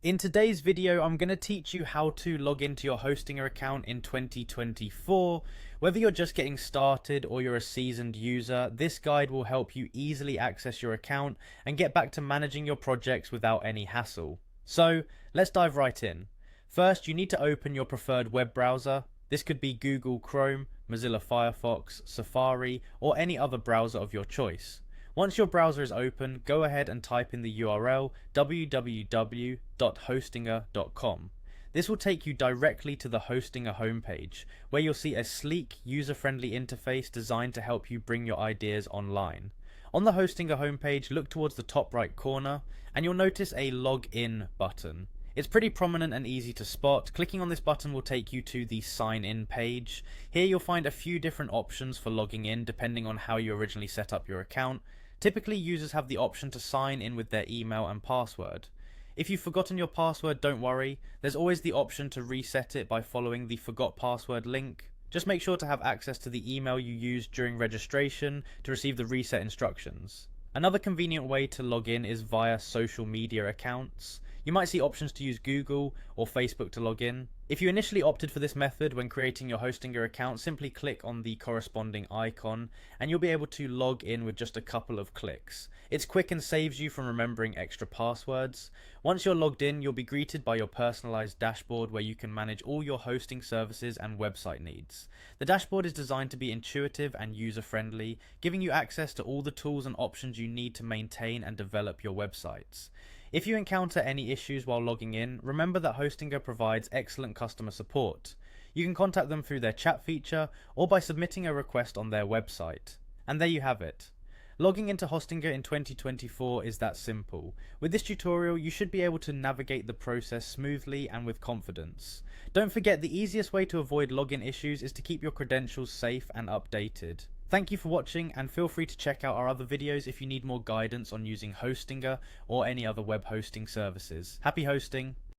In today's video, I'm going to teach you how to log into your Hostinger account in 2024. Whether you're just getting started or you're a seasoned user, this guide will help you easily access your account and get back to managing your projects without any hassle. So, let's dive right in. First, you need to open your preferred web browser. This could be Google Chrome, Mozilla Firefox, Safari, or any other browser of your choice. Once your browser is open, go ahead and type in the URL www.hostinger.com. This will take you directly to the Hostinger homepage, where you'll see a sleek, user-friendly interface designed to help you bring your ideas online. On the Hostinger homepage, look towards the top right corner, and you'll notice a Login button. It's pretty prominent and easy to spot. Clicking on this button will take you to the sign in page. Here you'll find a few different options for logging in depending on how you originally set up your account. Typically, users have the option to sign in with their email and password. If you've forgotten your password, don't worry. There's always the option to reset it by following the forgot password link. Just make sure to have access to the email you used during registration to receive the reset instructions. Another convenient way to log in is via social media accounts. You might see options to use Google or Facebook to log in. If you initially opted for this method when creating your Hostinger account, simply click on the corresponding icon and you'll be able to log in with just a couple of clicks. It's quick and saves you from remembering extra passwords. Once you're logged in, you'll be greeted by your personalized dashboard where you can manage all your hosting services and website needs. The dashboard is designed to be intuitive and user-friendly, giving you access to all the tools and options you need to maintain and develop your websites. If you encounter any issues while logging in, remember that Hostinger provides excellent customer support. You can contact them through their chat feature or by submitting a request on their website. And there you have it. Logging into Hostinger in 2024 is that simple. With this tutorial, you should be able to navigate the process smoothly and with confidence. Don't forget, the easiest way to avoid login issues is to keep your credentials safe and updated. Thank you for watching, and feel free to check out our other videos if you need more guidance on using Hostinger or any other web hosting services. Happy hosting!